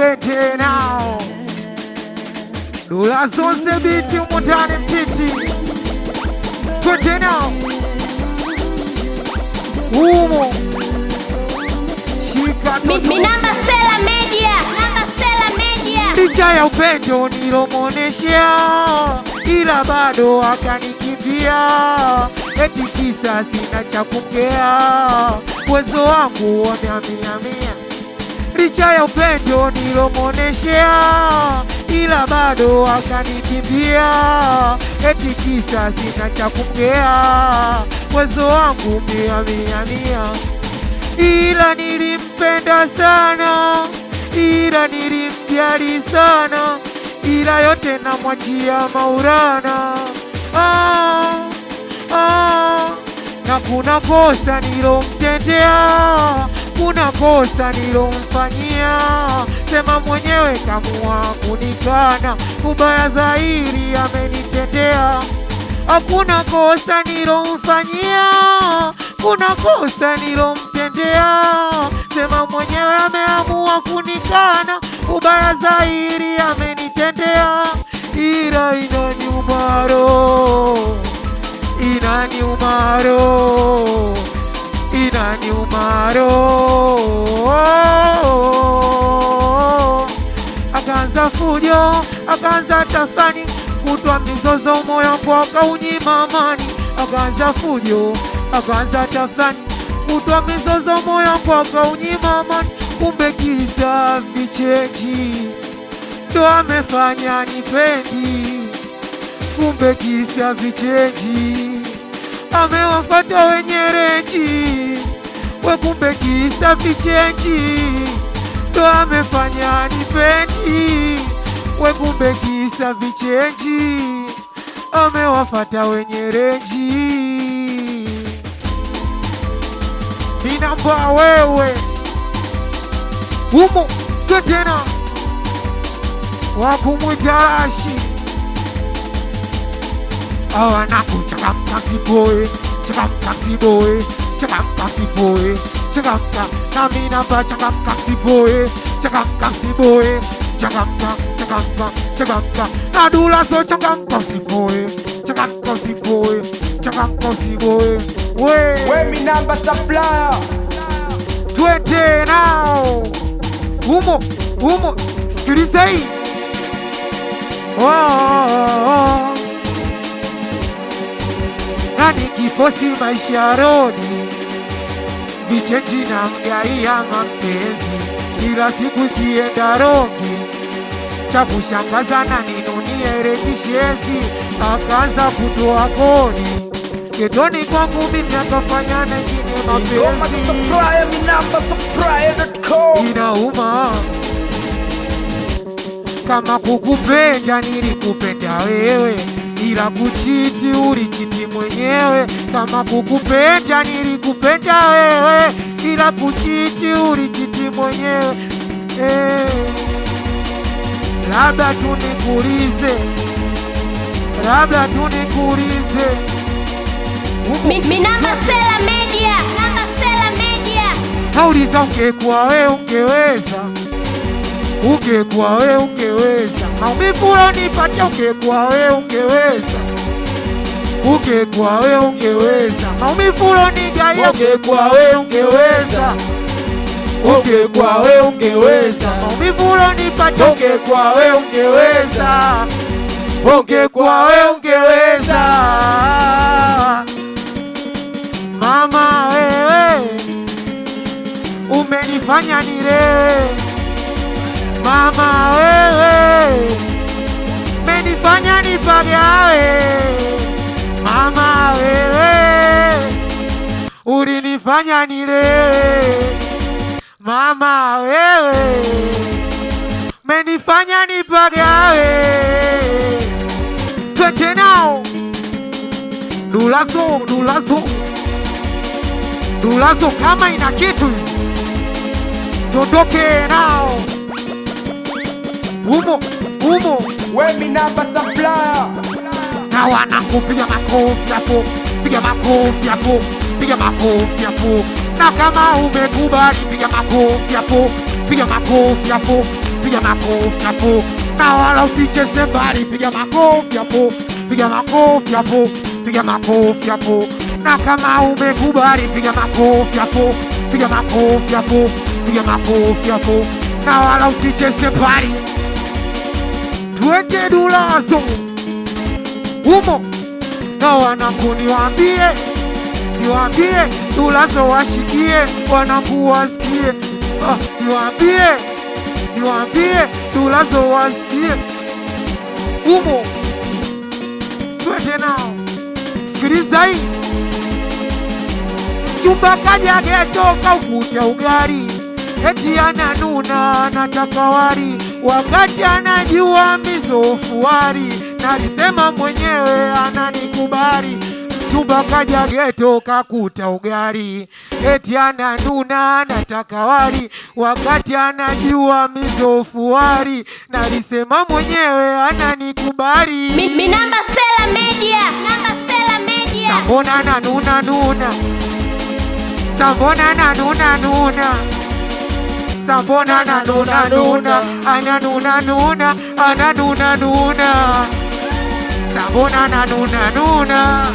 Twende nao Dula zonse biti umutani mtiti. Twende nao Umo Shika Minamba Sela Media. Minamba Sela Media. licha ya upendo nilomoneshea, ila bado akanikimbia, eti kisa sina cha kuongea, uwezo wangu wa mia. Licha ya upendo nilomoneshea, ila bado akanikimbia, eti kisa sina cha kuongea, uwezo wangu mia. Ila nilimpenda sana, ila nilimjali sana, ila yote namwachia Maulana. Na kuna kosa nilomtendea, kuna kosa nilomfanyia, sema mwenyewe kamua kunikana, ubaya zaidi amenitendea. Hakuna kosa nilomfanyia, kuna kosa nilomtendea, sema mwenyewe ameamua kunikana, ubaya zaidi amenitendea. Ila inaniuma roho, inaniuma roho, inaniuma roho. Akaanza fujo, akaanza tafani, kutwa mizozo, moyo wangu akaunyima amani. Akaanza fujo, akaanza tafani, kutwa mizozo, moyo wangu akaunyima amani. Kumbe kisa vichenji ndo amefanya nipendi, kumbe kisa vichenji amewafata wenye renji. We kumbe kisa vichenji ndo amefanya nipendi, we kumbe kisa vichenji amewafata wenye renji. Minamba wewe Umo Twetena wakumujarashi awanaku chakamkasiboe, chakamkasiboe, chakamkasiboe, chakamka na minamba chakamkasiboe, chakamkasiboe, chakamka na Dula so chakamkasiboe, chakamkasiboe, chakamkasiboe. We Minamba supplier. Twende nao Umo sikiliza hii. Na nikifosi maisha rodi, vichenji na mgaia mapenzi, kila siku ikienda rongi, cha kushangaza na ninunie rekishezi, akaanza kutoa kodi getoni kwangu, mimi akafanya na ingine mapenzi. Supplier Minamba supplier.com. Inauma kama kukupenda nilikupenda wewe, ila kuchiti ulichiti mwenyewe. Kama kukupenda nilikupenda wewe, ila kuchiti ulichiti mwenyewe. Labda tunikulize, labda tunikulize. Minamba Sela Media. Minamba Sela Media. Nauliza ungekuwa wewe ungeweza, ungekuwa wewe ungeweza, maumivu unanipatia, ungekuwa wewe ungeweza, ungekuwa wewe ungeweza, maumivu unanigaia, ungekuwa wewe ungeweza, ungekuwa wewe ungeweza, maumivu unanipatia, ungekuwa wewe ungeweza, ungekuwa wewe ungeweza. Mama wewe umenifanya nilewe, mama wewe umenifanya nipagawe, mama wewe ulinifanya nilewe, mama wewe umenifanya nipagawe. Twende nao Dulazo kama ina kitu tondoke nao Umo We Minamba supplier. na wanakupiga makofi hapo, piga makofi hapo, piga makofi hapo. Na kama umekubali piga makofi hapo, piga makofi hapo, piga piga makofi hapo, na wala usicheze mbali, piga makofi hapo, piga makofi hapo, piga makofi hapo, na kama umekubali piga makofi hapo, piga makofi hapo, piga makofi hapo, na wala usicheze mbali. Twende Dulazo umo na wanangu, niwaambie Dulazo washikie, wanangu wasikie. Niwaambie Dulazo wasikie umo. Twende nao, sikiliza hii. Chumba kaja geto kaukuta ugali, eti ananuna anataka wali, wakati anajua mizofuari, nalisema mwenyewe ananikubali. Chumba kaja geto kakuta ugali, eti ananuna anataka wali, wakati anajua mizofuari, nalisema mwenyewe ananikubali. Minamba Sela Media, Namba Sela Media. Sambona nanuna nuna, Sambona nanuna nuna, Sambona nanuna nuna, ananuna nuna, ananuna nuna, Sambona nanuna nuna,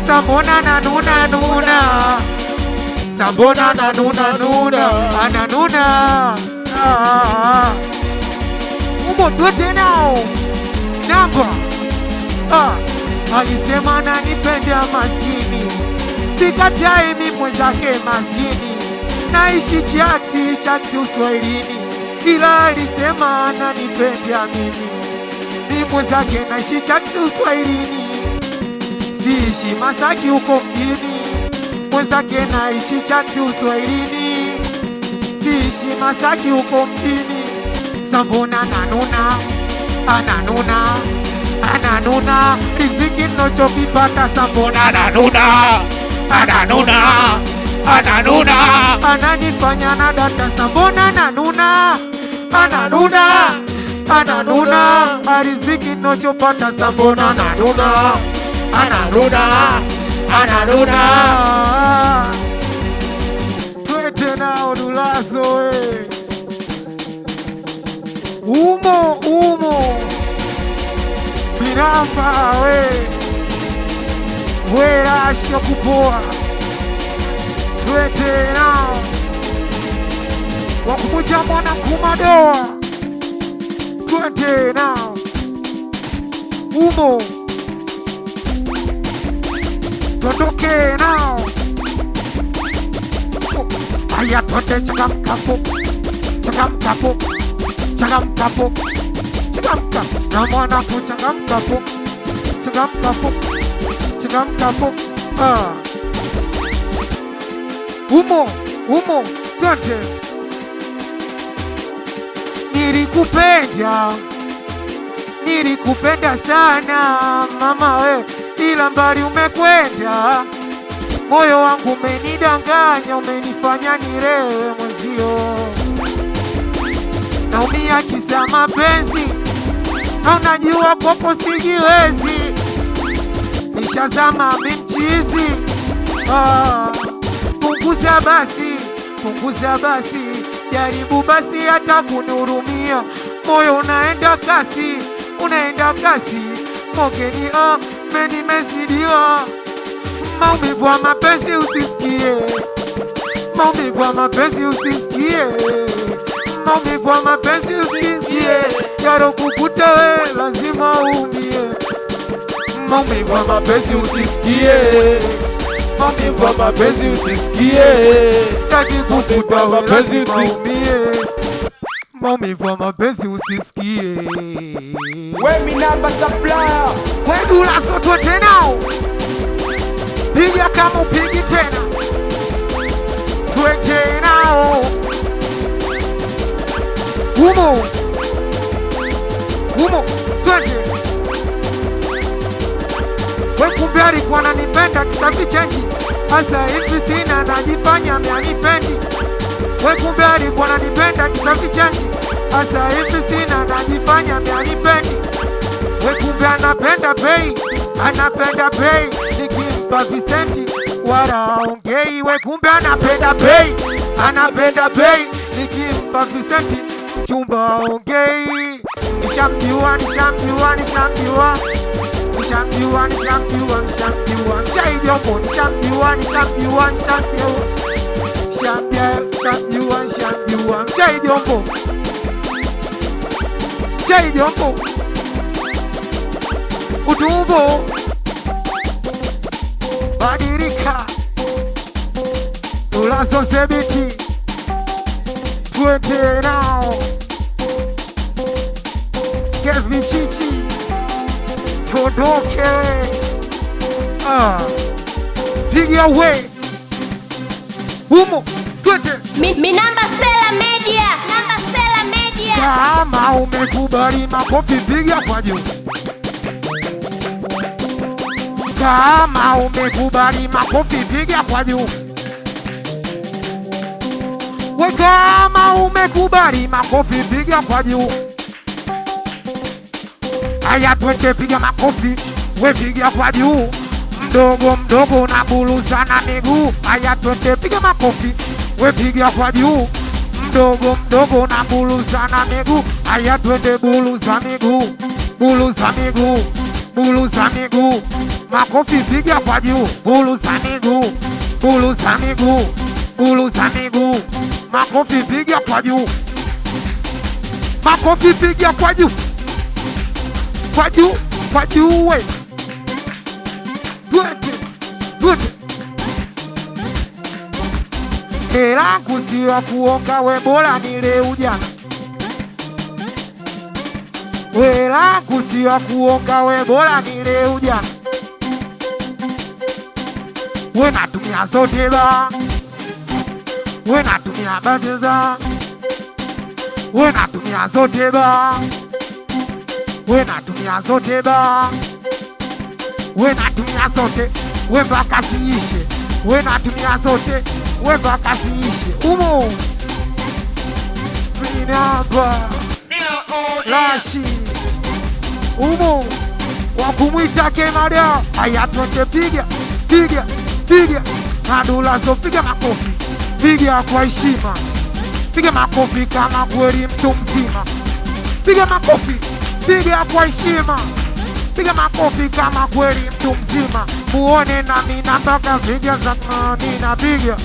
Sambona nanuna nuna, Sambona nanuna nuna, ananuna. Umo twende nao namba. Alisema nanipenda maskini, sikatai mimi mwenzake maskini, naishi chati uswahilini, ila alisema ananipenda mimi mwenzake naishi chati uswahilini, siishi Masaki huko mjini, mwenzake naishi chati uswahilini, siishi Masaki huko mjini. Sambona nanuna, ananuna, ananuna, riziki nochokipata. Sambona ananuna, ananuna, ananuna, ananifanya na data. Sambona ananuna, ananuna, ananuna, riziki nochopata. Sambona ananuna, ananuna, ananuna. Twende nao Dulazo umo Minamba rasho kupoa. Twende nao wakumuja mwana kumadoa. Twende nao umo, tondoke nao. Aya twende chakamkapo, chakamkapo, chakamkapo, chakamka na mwana kuchangamkapo, chakamkapo, chakamkapo. Umo, twende. Nilikupenda sana mama we, ila mbali umekwenda. Moyo wangu umenidanganya, umenifanya nilewe mwenzio. Naumia kisa mapenzi, na unajua kwako sijiwezi. Nishazama mimchizi. Punguza basi, jaribu basi hata kunihurumia. Moyo unaenda kasi, mogeni menimezidiwa. Maumivu wa mapenzi usisikie, maumivu wa mapenzi usisikie, maumivu wa mapenzi usisikie. Yaro kukuta we lazima umie. Maumivu wa mapenzi usisikie, maumivu wa mapenzi usisikie. Taki kukuta we lazima umie. Maumivu wa mapenzi usisikie. We Minamba supplier, we Dulazo twende nao. Piga kama upigi tena. Twende nao. Umo, twende. We kumbe alikuwa ananipenda kisafi chenji, asa hivi sina, najifanya amenipendi. We kumbe alikuwa ananipenda kisafi chenji, asa hivi sina, najifanya amenipendi. We kumbe anapenda bei, nikimpa visenti wala ongei. We kumbe anapenda bei, nikimpa visenti mchumba ongei, nishamjua nishamjua nishamjua nishamjua nishamjua nishamjua Chai Jombo nishamjua nishamjua nishamjua nishamjua nishamjua Chai Jombo Chai Jombo utumbo badilika tulazo sebiti twende nao Kevin Chichi Todoke piga we humo twende Minamba Sela Media. Namba Sela Media. kama umekubali makofi piga kwa juu kama umekubali makofi piga kwa juu we kama umekubali makofi piga kwa juu aya twende piga makofi we piga kwa juu mdogo mdogo na buluza na miguu aya twende piga makofi we piga kwa juu mdogo mdogo na buluza na miguu aya twende buluza miguu buluza miguu buluza miguu makofi piga kwa juu buluza miguu buluza miguu buluza miguu makofi piga kwa juu makofi piga kwa juu kwa juu kwa juu we twende twende hela kusiwa kuonga we bora nile ujana hela kusiwa kuonga we bora nile ujana we natumia zote ba we natumia badeza we natumia zote ba we natumia zote ba we natumia zote we mpaka siishe we natumia zote we mpaka siishe umo Minamba Lashi umo wakumwita Kemada aya twende piga piga piga nadulazo piga makofi piga kwa heshima piga makofi kama kweli mtu mzima piga makofi piga kwa heshima piga makofi kama kweli mtu mzima muone na mina mpaka piga za nina piga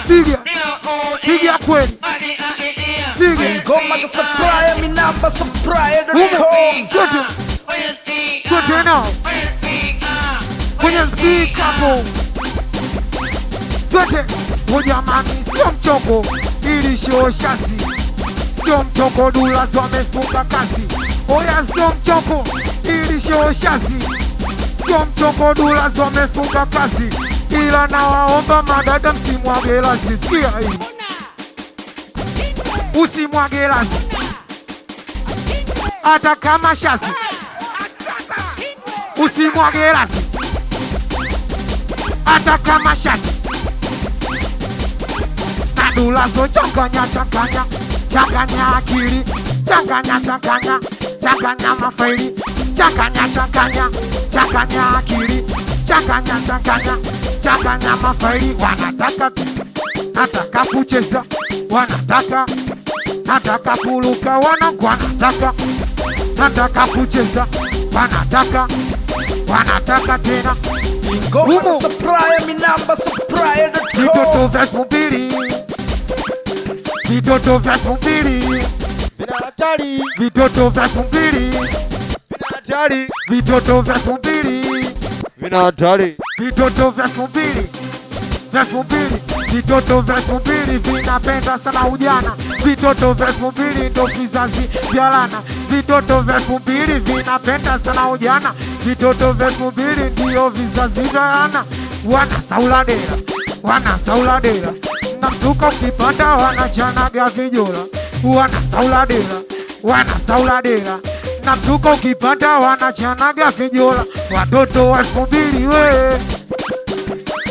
piga piga kweli piga Ngoma za supplier, Minamba supplier umo twende nao kwenye speak hapo twende ujamani sio mchoko ili show shasi sio mchoko dulazo amefunga kasi oya sio mchoko ili show shasi sio mchoko dulazo amefunga kasi ila nawaomba madada msimwage lasi sikia hii usimwage lasi hata kama shasi usimwage lasi hata kama shasi nadulazo changanya changanya changanya akili changanya changanya changanya mafaili changanya changanya changanya akili changanya changanya changanya mafaili wanataka nataka kucheza wanataka nataka kuluka wanataka nataka kucheza wanataka tena Ngoma za supplier, Minamba supplier vitoto vya subiri vitoto vya subiri vina hatari, vitoto vya subiri vina hatari, vitoto vya subiri vina hatari, vitoto vya subiri vitoto vya subiri vinapenda sana ujana vitoto vya subiri ndo vizazi vya lana vitoto vya subiri vinapenda sana ujana vitoto vya subiri ndio vizazi vya lana wanasauladera na mzuka ukipanda wanachanaga vijola wanasauladera na mzuka ukipanda wanachanaga vijola watoto wa 2000 we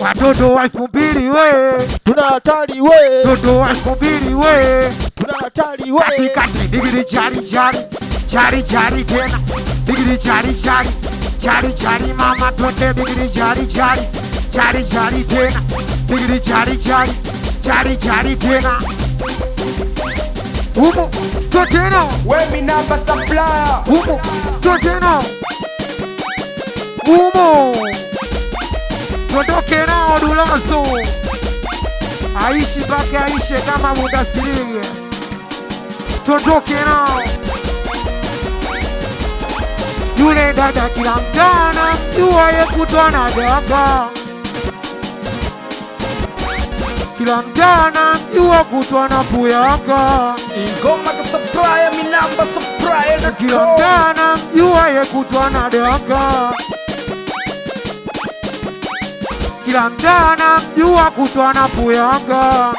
watoto wa 2000 we tuna hatari we, watoto wa 2000 we tuna hatari we, katikati digiri chari tena digiri chari mama twende digiri chari tena digiri chari tena Umo, twende nao. We mi namba supplier. Umo, twende nao. Umo, tuondoke nao Dulaso. Aishi mpaka aishe kama Mudasiri. Tuondoke nao. Yule dada kila mtana mjua ye kutwa na daga. Kila mtana mjua kutwa na puyaga. Ingoma ka supplier mi namba supplier. Kila mtana mjua ye kutwa na daga. Kila mtana mjua kutwa na puyaga.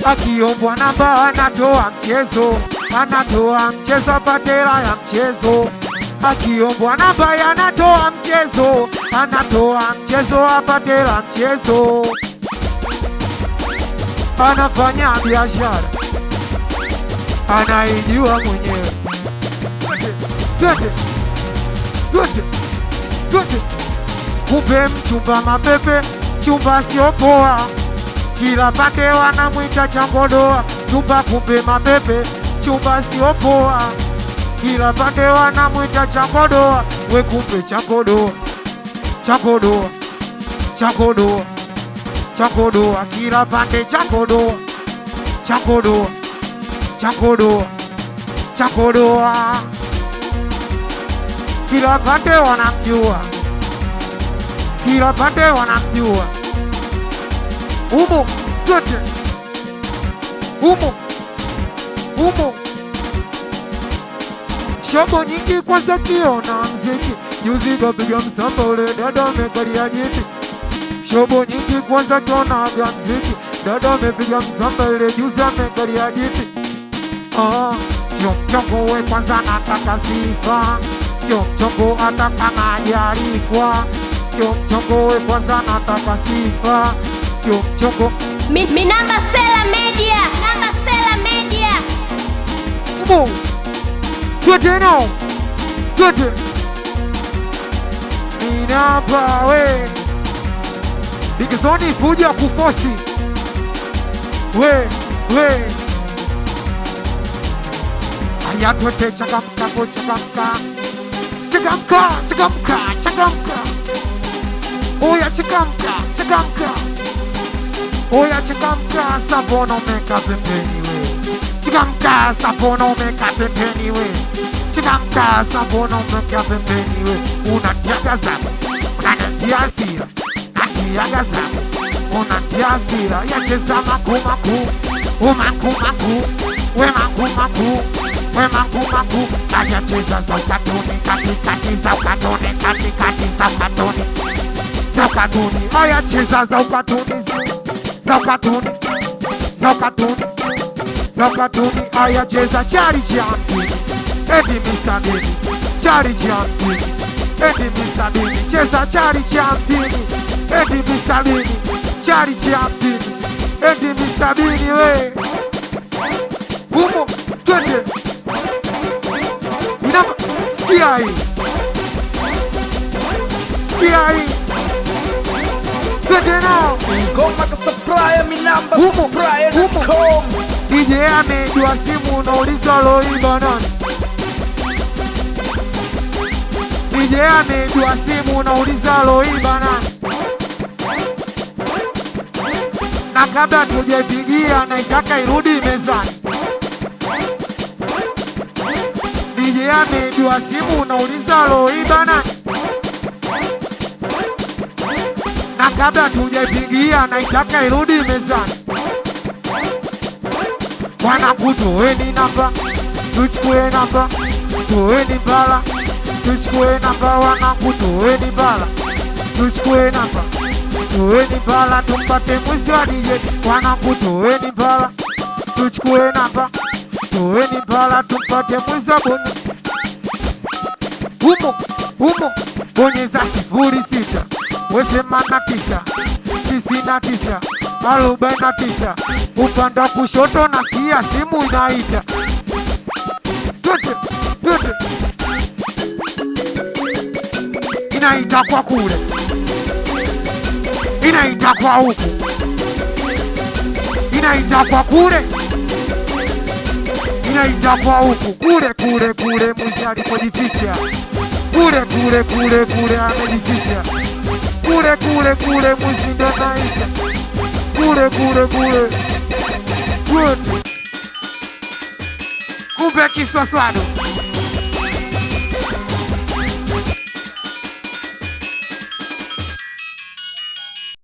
Akiombwa namba anatoa mchezo. Anatoa mchezo patela ya mchezo. Akiombwa namba anatoa mchezo. Anatoa mchezo apatela mchezo. Anafanya biashara anaijua mwenyewe. Twende, twende, twende. Kumbe mchumba mapepe, chumba sio poa. Kila pande wanamwita changodoa. Chumba kumbe mapepe, chumba sio poa. Kila pande wanamwita changodoa. We kumbe changodoa, changodoa, changodoa, changodoa. Kila pande changodoa, changodoa, changodoa, changodoa. Kila pande wanamjua, kila pande wanamjua. Umo, twende. Umo, umo. Shobo nyingi kwanza kiona mziki. Juzi kapiga msamba ule dada amekalia jiti. Shobo nyingi kwanza kiona mziki. Dada amepiga msamba ule juzi amekalia jiti. Sio mchongo we kwanza nataka sifa. Sio mchongo hata kama hajalikwa. Sio mchongo we kwanza nataka sifa. Sio mchongo. Mi namba Sela Media. Namba Sela Media. Umo, twende nao. Twende. Minamba we Bigzoni kuja kufosi. We aya twende changamka po changamka. Changamka, changamka, changamka. Oya changamka, changamka. Oya changamka, sabona umeka pembeni we. Changamka, sabona umeka pembeni we. Changamka, sabona umeka pembeni we. Unatiaga zako, unatia hasira. Natiaga zako, unatia hasira. Yacheza makumaku, umakumaku. We makumaku, we makumaku. Ayacheza za ukatuni, katikati za ukatuni, katikati za ukatuni. Za ukatuni, ayacheza za ukatuni. Zakatuni, zakatuni, zakatuni. Ayacheza chari champi. Edi Mr. Bini, chari champi. Edi Mr. Bini, cheza chari champi. Edi Mr. Bini, chari champi. Edi Mr. Bini we. Umo, twende. Inama, sikia hii. Sikia hii. Twende nao. Ingoma ka supplier mi namba Umo, supplier.com. DJ amejua simu unauliza loiba nani. DJ amejua simu unauliza loiba nani. Na kabla tujepigia naitaka irudi mezani. DJ amejua simu unauliza loiba nani. Na kabla tujepigia naitaka irudi mezani. Wanangu toeni namba, tuchukue namba, toeni bala, tuchukue namba. Wanangu toeni bala, tuchukue namba, toeni bala, tumpate mwizi wa DJ. Wanangu toeni bala, tuchukue namba, toeni bala, tumpate mwizi wa boni. Umo, bonyeza 06 89 99 49. Upande wa kushoto nasikia simu inaita. Twende, twende. Inaita kwa kule, inaita kwa huku, inaita kwa kule, inaita kwa huku, kule kule kule mwizi alipojificha, kule kule kule kule amejificha, kule kule kule mwizi ndo naisha, kule kule kule good. Kumbe kiswaswado